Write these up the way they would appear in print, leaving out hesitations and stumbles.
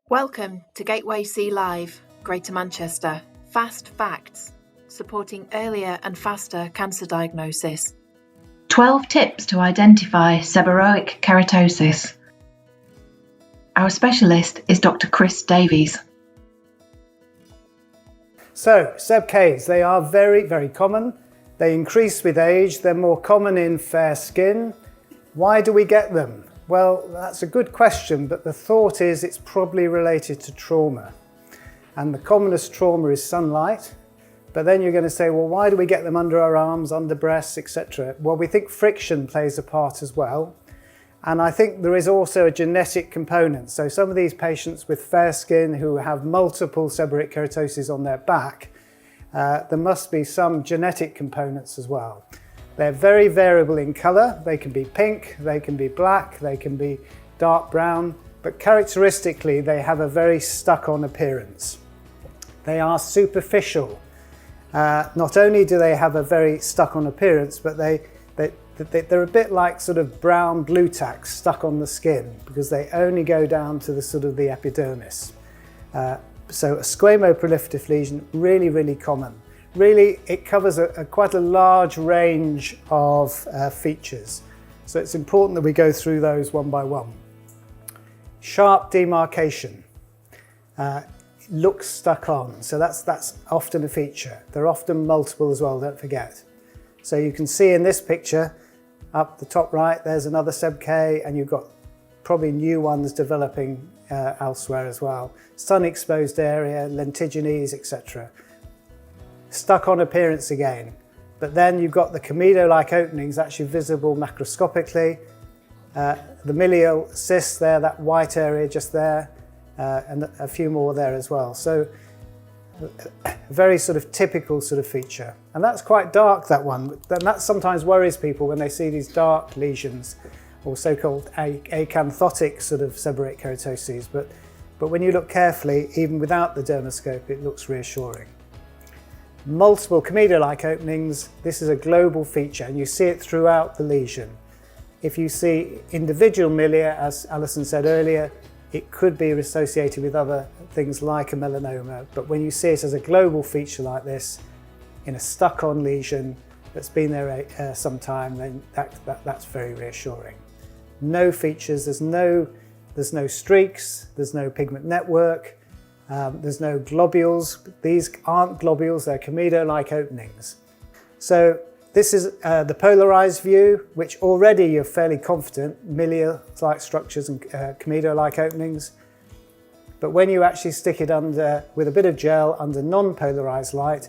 Welcome to GatewayC Live, Greater Manchester. Fast facts, supporting earlier and faster cancer diagnosis. 12 tips to identify seborrhoeic keratosis. Our specialist is Dr. Chris Davies. So, SebKs, they are very common. They increase with age. They're more common in fair skin. Why do we get them? Well, that's a good question, but the thought is it's probably related to trauma. And the commonest trauma is sunlight. But then you're going to say, well, why do we get them under our arms, under breasts, etc.? Well, we think friction plays a part as well. And I think there is also a genetic component. So some of these patients with fair skin who have multiple seborrhoeic keratoses on their back, there must be some genetic components as well. They're very variable in colour. They can be pink, they can be black, they can be dark brown, but characteristically they have a very stuck-on appearance. They are superficial. Not only do they have a very stuck-on appearance, but they're a bit like sort of brown blue tacks stuck on the skin because they only go down to the sort of the epidermis. So a squamoproliferative lesion, really common. Really, it covers quite a large range of features. So it's important that we go through those one by one. Sharp demarcation. Looks stuck on, so that's often a feature. They're often multiple as well, don't forget. So you can see in this picture, up the top right, there's another SebK, and you've got probably new ones developing elsewhere as well. Sun exposed area, lentiginous, etc. Stuck on appearance again, but then you've got the Comedonal-like openings actually visible macroscopically. The milial cyst there, that white area just there, and a few more there as well. So very sort of typical sort of feature. And that's quite dark, that one. And that sometimes worries people when they see these dark lesions or so-called acanthotic sort of seborrhoeic keratoses. But when you look carefully, even without the dermoscope, it looks reassuring. Multiple Comedonal-like openings, this is a global feature and you see it throughout the lesion. If you see individual milia, as Alison said earlier, it could be associated with other things like a melanoma, but when you see it as a global feature like this, in a stuck-on lesion that's been there some time, then that's very reassuring. No features, there's no streaks, there's no pigment network, there's no globules. These aren't globules, they're Comedonal-like openings. So this is the polarized view, which already you're fairly confident, milia-like structures and Comedonal-like openings. But when you actually stick it under, with a bit of gel under non-polarized light,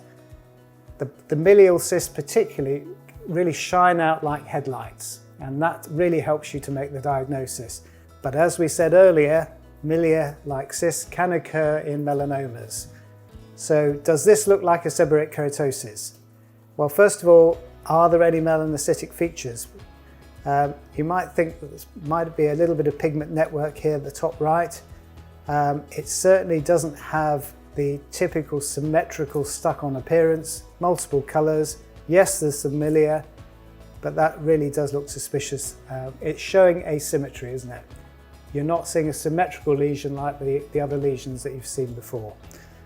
the milial cysts particularly really shine out like headlights. And that really helps you to make the diagnosis. But as we said earlier, milia-like cysts can occur in melanomas. So does this look like a seborrhoeic keratosis? Well, first of all, are there any melanocytic features? You might think that there might be a little bit of pigment network here at the top right. It certainly doesn't have the typical symmetrical stuck-on appearance, multiple colours. Yes, there's some milia, but that really does look suspicious. It's showing asymmetry, isn't it? You're not seeing a symmetrical lesion like the other lesions that you've seen before.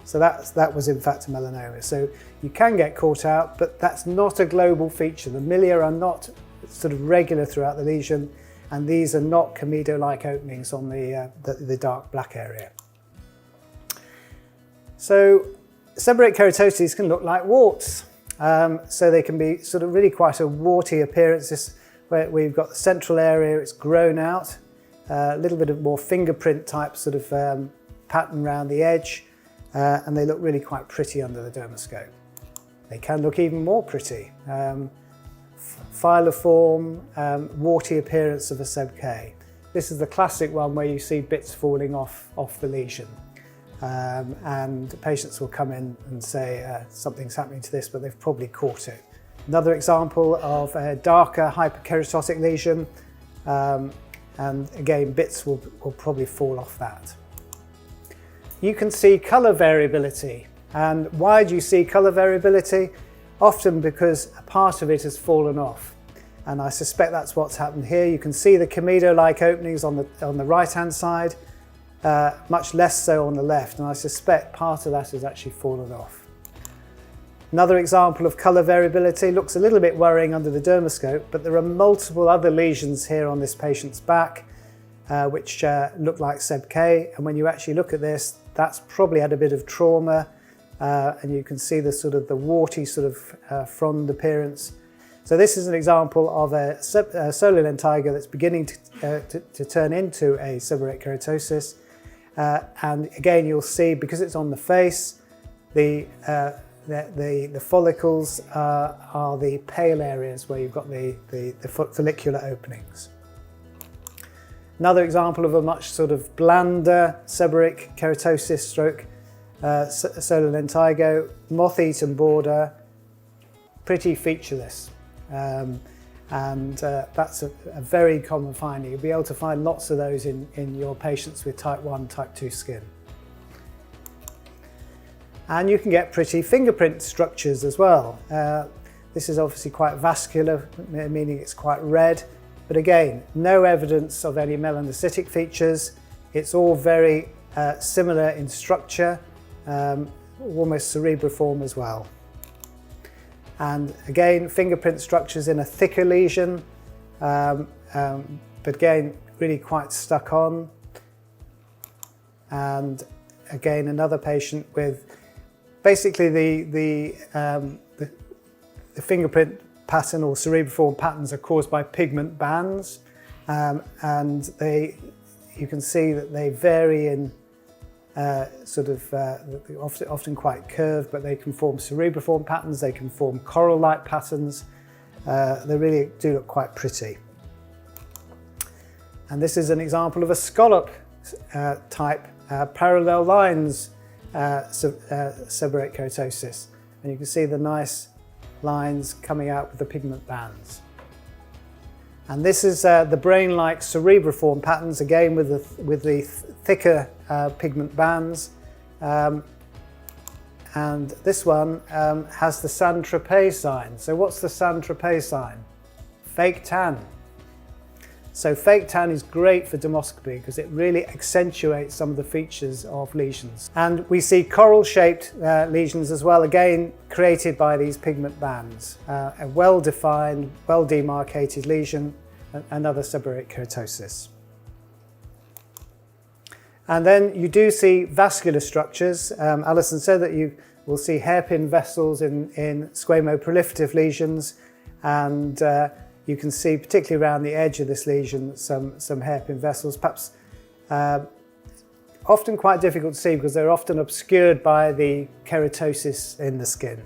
So that was in fact a melanoma. So you can get caught out, but that's not a global feature. The milia are not sort of regular throughout the lesion, and these are not Comedonal-like openings on the dark black area. So seborrhoeic keratoses can look like warts. So they can be sort of really quite a warty appearance. This, where we've got the central area, it's grown out, a little bit of more fingerprint type sort of pattern around the edge. And they look really quite pretty under the dermoscope. They can look even more pretty. Filiform, warty appearance of a SebK. This is the classic one where you see bits falling off the lesion. And patients will come in and say something's happening to this, but they've probably caught it. Another example of a darker hyperkeratotic lesion. And again, bits will probably fall off that. You can see colour variability. And why do you see colour variability? Often because a part of it has fallen off. And I suspect that's what's happened here. You can see the Comedonal-like openings on the right-hand side. much less so on the left, and I suspect part of that has actually fallen off. Another example of colour variability looks a little bit worrying under the dermoscope, but there are multiple other lesions here on this patient's back which look like Seb-K, and when you actually look at this, that's probably had a bit of trauma, and you can see the sort of the warty sort of frond appearance. So this is an example of a solar lentigo that's beginning to turn into a seborrhoeic keratosis, and again you'll see, because it's on the face, the follicles are the pale areas where you've got the follicular openings. Another example of a much sort of blander seborrhoeic keratosis stroke solar lentigo, moth-eaten border, pretty featureless. That's a very common finding. You'll be able to find lots of those in your patients with type 1, type 2 skin. And you can get pretty fingerprint structures as well. This is obviously quite vascular, meaning it's quite red, but again, no evidence of any melanocytic features. It's all very similar in structure, almost cerebriform as well. And again, fingerprint structures in a thicker lesion, but again, really quite stuck on. And again, another patient with basically the fingerprint pattern or cerebriform patterns are caused by pigment bands, and you can see that they vary in often quite curved, but they can form cerebriform patterns, they can form coral-like patterns. They really do look quite pretty. And this is an example of a scallop type parallel lines seborrhoeic keratosis, and you can see the nice lines coming out with the pigment bands. And this is the brain-like cerebriform patterns, again with the thicker pigment bands. And this one has the Saint-Tropez sign. So what's the Saint-Tropez sign? Fake tan. So fake tan is great for dermoscopy because it really accentuates some of the features of lesions. And we see coral-shaped lesions as well, again created by these pigment bands. A well-defined, well-demarcated lesion, another seborrhoeic keratosis. And then you do see vascular structures. Alison said that you will see hairpin vessels in squamoproliferative lesions, and you can see, particularly around the edge of this lesion, some hairpin vessels, perhaps often quite difficult to see because they're often obscured by the keratosis in the skin.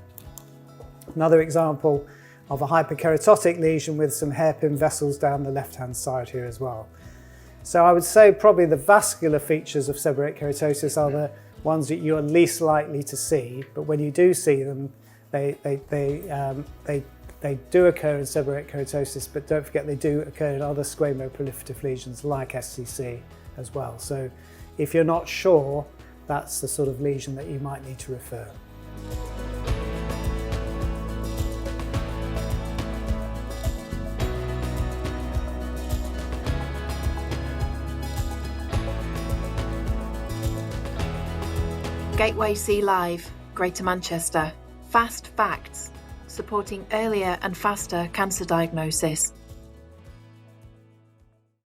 Another example of a hyperkeratotic lesion with some hairpin vessels down the left-hand side here as well. So I would say probably the vascular features of seborrhoeic keratosis are the ones that you're least likely to see, but when you do see them, they do occur in seborrhoeic keratosis, but don't forget they do occur in other squamoproliferative lesions like SCC as well. So if you're not sure, that's the sort of lesion that you might need to refer. GatewayC Live, Greater Manchester. Fast facts, supporting earlier and faster cancer diagnosis.